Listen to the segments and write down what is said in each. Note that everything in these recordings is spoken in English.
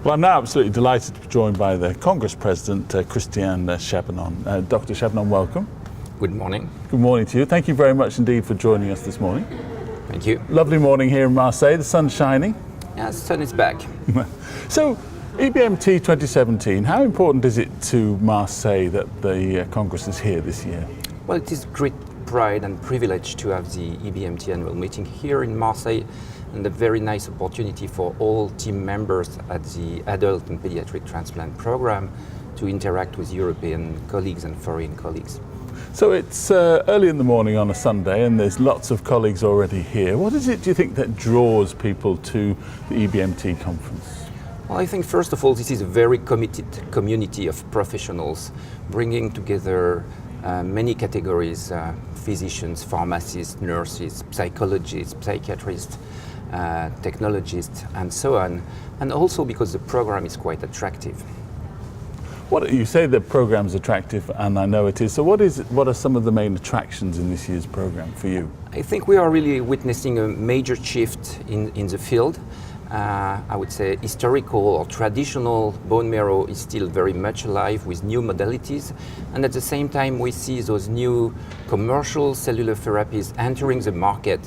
Well, I'm now absolutely delighted to be joined by the Congress President, Christian Chabannon. Dr. Chabannon, welcome. Good morning. Good morning to you. Thank you very much indeed for joining us this morning. Thank you. Lovely morning here in Marseille, the sun's shining. Yeah, the sun is back. So, EBMT 2017, how important is it to Marseille that the Congress is here this year? Well, it is great pride and privilege to have the EBMT annual meeting here in Marseille, and a very nice opportunity for all team members at the adult and pediatric transplant program to interact with European colleagues and foreign colleagues. So it's early in the morning on a Sunday and there's lots of colleagues already here. What is it, do you think, that draws people to the EBMT conference? Well, I think first of all, this is a very committed community of professionals bringing together many categories, physicians, pharmacists, nurses, psychologists, psychiatrists, technologists, and so on, and also because the program is quite attractive. What you say the program's attractive, and I know it is. So what are some of the main attractions in this year's program for you? I think we are really witnessing a major shift in the field. I would say historical or traditional bone marrow is still very much alive with new modalities, and at the same time we see those new commercial cellular therapies entering the market.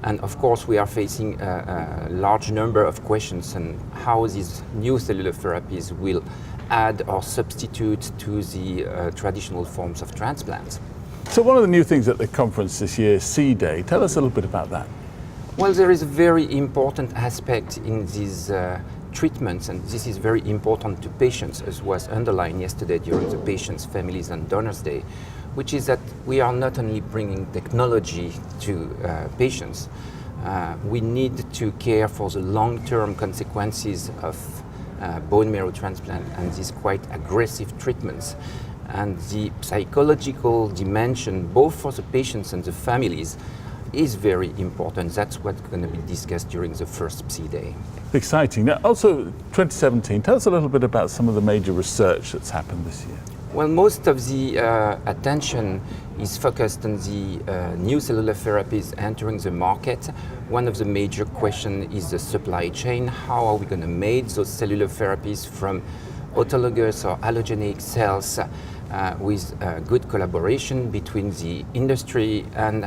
And of course, we are facing a large number of questions on how these new cellular therapies will add or substitute to the traditional forms of transplants. So one of the new things at the conference this year is C-Day. Tell us a little bit about that. Well, there is a very important aspect in these treatments, and this is very important to patients, as was underlined yesterday during the Patients, Families and Donors Day, which is that we are not only bringing technology to patients, we need to care for the long-term consequences of bone marrow transplant and these quite aggressive treatments. And the psychological dimension, both for the patients and the families, is very important. That's what's going to be discussed during the first C-Day. Exciting. Now, also 2017, tell us a little bit about some of the major research that's happened this year. Well, most of the attention is focused on the new cellular therapies entering the market. One of the major questions is the supply chain. How are we going to make those cellular therapies from autologous or allogeneic cells with good collaboration between the industry and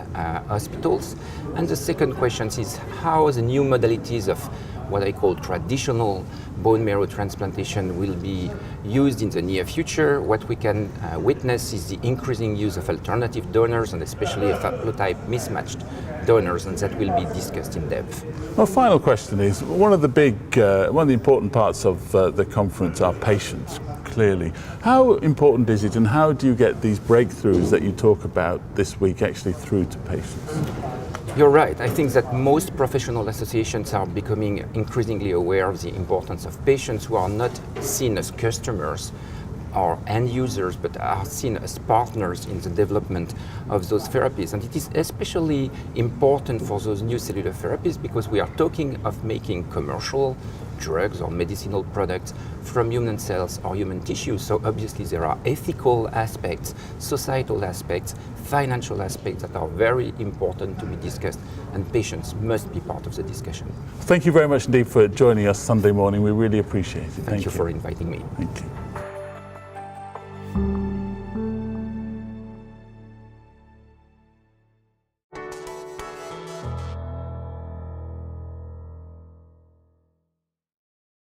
hospitals? And the second question is how the new modalities of what I call traditional bone marrow transplantation will be used in the near future. What we can witness is the increasing use of alternative donors and especially haplotype mismatched donors, and that will be discussed in depth. My final question is, one of the important parts of the conference are patients, clearly. How important is it, and how do you get these breakthroughs that you talk about this week actually through to patients? You're right. I think that most professional associations are becoming increasingly aware of the importance of patients who are not seen as customers or end users, but are seen as partners in the development of those therapies. And it is especially important for those new cellular therapies because we are talking of making commercial drugs or medicinal products from human cells or human tissue. So obviously there are ethical aspects, societal aspects, financial aspects that are very important to be discussed, and patients must be part of the discussion. Thank you very much indeed for joining us Sunday morning. We really appreciate it. Thank you for inviting me. Thank you.